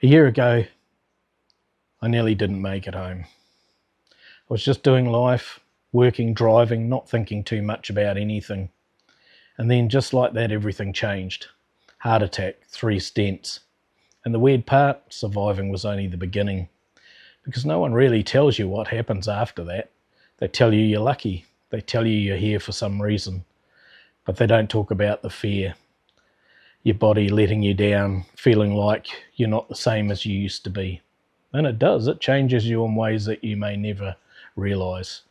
A year ago, I nearly didn't make it home. I was just doing life, working, driving, not thinking too much about anything. And then just like that, everything changed. Heart attack, 3 stents. And the weird part, surviving was only the beginning. Because no one really tells you what happens after that. They tell you you're lucky. They tell you you're here for some reason. But they don't talk about the fear. Your body letting you down, feeling like you're not the same as you used to be. And it does. It changes you in ways that you may never realise.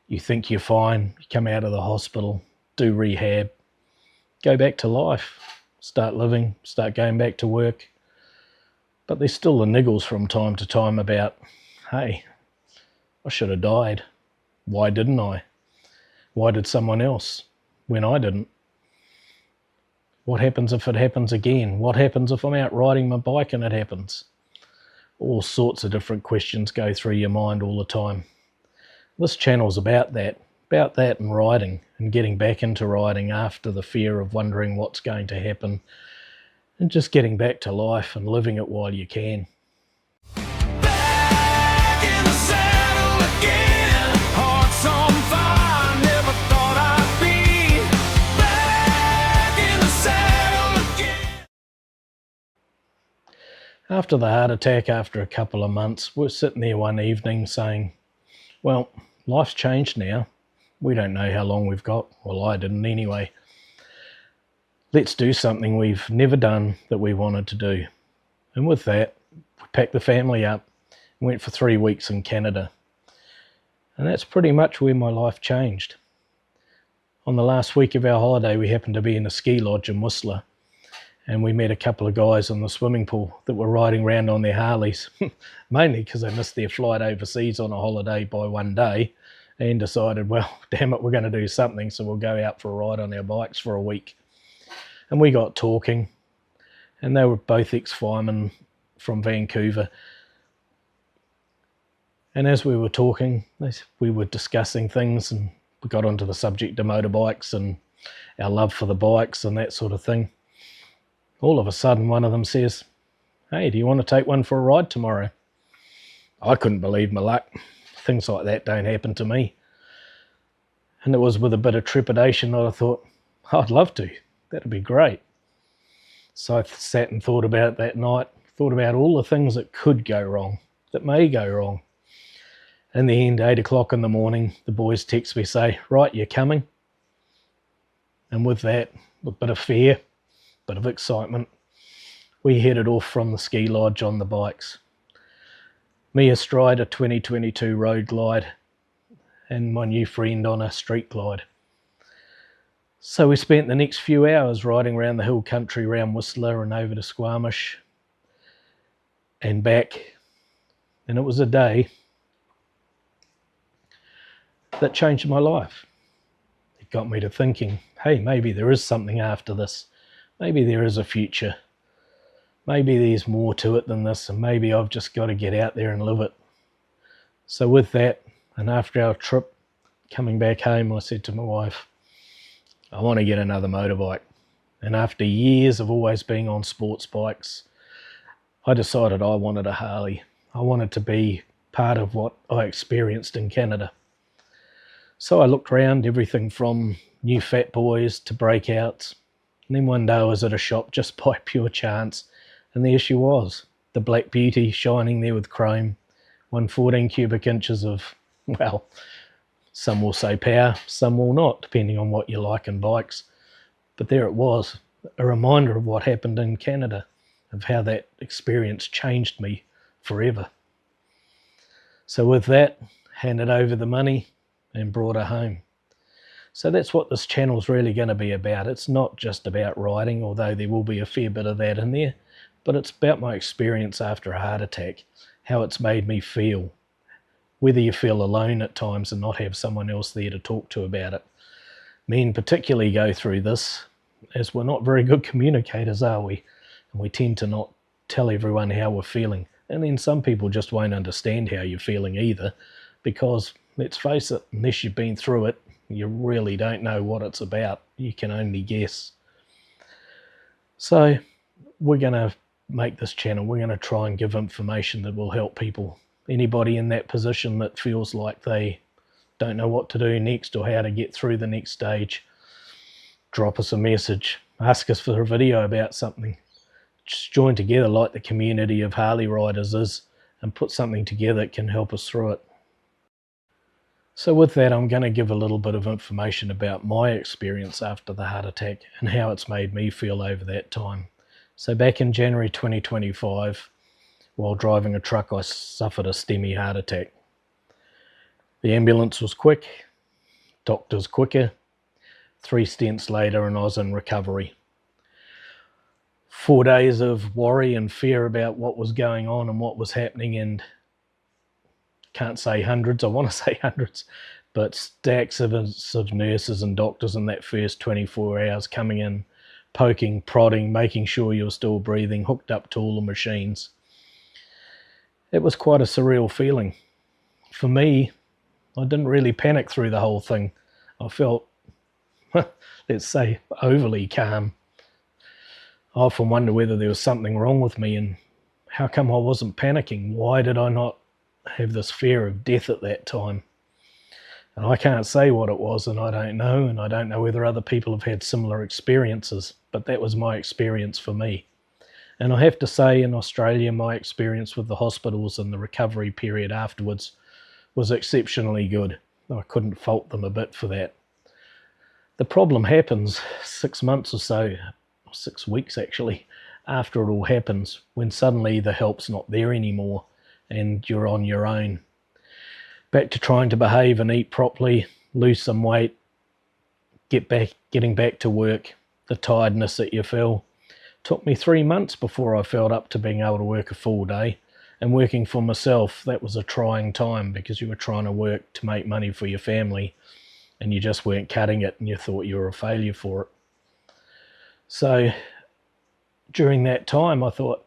You think you're fine, you come out of the hospital, do rehab, go back to life, start living, start going back to work. But there's still the niggles from time to time about, hey, I should have died. Why didn't I? Why did someone else when I didn't? What happens if it happens again? What happens if I'm out riding my bike and it happens? All sorts of different questions go through your mind all the time. This channel's about that and riding and getting back into riding after the fear of wondering what's going to happen and just getting back to life and living it while you can. Back in the saddle again, heart's on fire, never thought I'd be back in the saddle again. After the heart attack, after a couple of months, we're sitting there one evening saying, well, life's changed now. We don't know how long we've got. Well, I didn't anyway. Let's do something we've never done that we wanted to do. And with that, we packed the family up and went for 3 weeks in Canada. And that's pretty much where my life changed. On the last week of our holiday, we happened to be in a ski lodge in Whistler. And we met a couple of guys in the swimming pool that were riding around on their Harleys, mainly because they missed their flight overseas on a holiday by 1 day and decided, well, damn it, we're going to do something, so we'll go out for a ride on our bikes for a week. And we got talking, and they were both ex-firemen from Vancouver. And as we were talking, we were discussing things, and we got onto the subject of motorbikes and our love for the bikes and that sort of thing. All of a sudden, one of them says, hey, do you want to take one for a ride tomorrow? I couldn't believe my luck. Things like that don't happen to me. And it was with a bit of trepidation that I thought, I'd love to. That'd be great. So I sat and thought about it that night, thought about all the things that could go wrong, that may go wrong. In the end, 8 o'clock in the morning, the boys text me, say, right, you're coming? And with that, a bit of fear, bit of excitement, we headed off from the ski lodge on the bikes. Me astride a 2022 road glide and my new friend on a street glide. So we spent the next few hours riding around the hill country, around Whistler and over to Squamish and back. And it was a day that changed my life. It got me to thinking, hey, maybe there is something after this. Maybe there is a future. Maybe there's more to it than this, and maybe I've just got to get out there and live it. So with that, and after our trip, coming back home, I said to my wife, I want to get another motorbike. And after years of always being on sports bikes, I decided I wanted a Harley. I wanted to be part of what I experienced in Canada. So I looked around, everything from new fat boys to breakouts. And then one day I was at a shop just by pure chance, and there she was, the Black Beauty shining there with chrome, 114 cubic inches of, well, some will say power, some will not, depending on what you like in bikes. But there it was, a reminder of what happened in Canada, of how that experience changed me forever. So with that, handed over the money and brought her home. So that's what this channel's really going to be about. It's not just about riding, although there will be a fair bit of that in there, but it's about my experience after a heart attack, how it's made me feel, whether you feel alone at times and not have someone else there to talk to about it. Men particularly go through this, as we're not very good communicators, are we? And we tend to not tell everyone how we're feeling. And then some people just won't understand how you're feeling either, because, let's face it, unless you've been through it, you really don't know what it's about. You can only guess. So we're going to make this channel, we're going to try and give information that will help people. Anybody in that position that feels like they don't know what to do next or how to get through the next stage, drop us a message, ask us for a video about something. Just join together like the community of Harley riders is and put something together that can help us through it. So with that, I'm going to give a little bit of information about my experience after the heart attack and how it's made me feel over that time. So back in January 2025, while driving a truck, I suffered a STEMI heart attack. The ambulance was quick, doctors quicker, 3 stents later and I was in recovery. 4 days of worry and fear about what was going on and what was happening, and can't say hundreds, I want to say hundreds, but stacks of nurses and doctors in that first 24 hours coming in, poking, prodding, making sure you're still breathing, hooked up to all the machines. It was quite a surreal feeling. For me, I didn't really panic through the whole thing. I felt, let's say, overly calm. I often wonder whether there was something wrong with me and how come I wasn't panicking? Why did I not have this fear of death at that time? And I can't say what it was, and I don't know whether other people have had similar experiences, but that was my experience for me. And I have to say, in Australia, my experience with the hospitals and the recovery period afterwards was exceptionally good. I couldn't fault them a bit for that. The problem happens 6 months or so, 6 weeks actually, after it all happens, when suddenly the help's not there anymore and you're on your own. Back to trying to behave and eat properly, lose some weight, getting back to work, the tiredness that you feel. Took me 3 months before I felt up to being able to work a full day. And working for myself, that was a trying time because you were trying to work to make money for your family and you just weren't cutting it and you thought you were a failure for it. So during that time, I thought,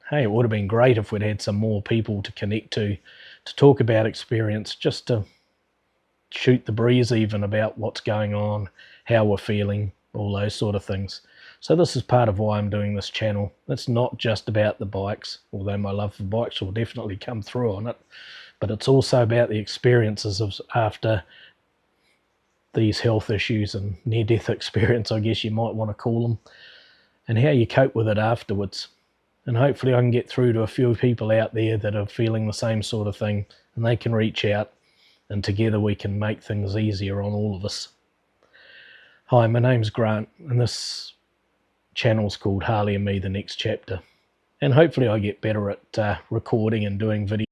hey, it would have been great if we'd had some more people to connect to talk about experience, just to shoot the breeze even about what's going on, how we're feeling, all those sort of things. So this is part of why I'm doing this channel. It's not just about the bikes, although my love for bikes will definitely come through on it, but it's also about the experiences of after these health issues and near-death experience, I guess you might want to call them, and how you cope with it afterwards. And hopefully I can get through to a few people out there that are feeling the same sort of thing, and they can reach out, and together we can make things easier on all of us. Hi, my name's Grant, and this channel's called Harley and Me, The Next Chapter. And hopefully I get better at recording and doing videos.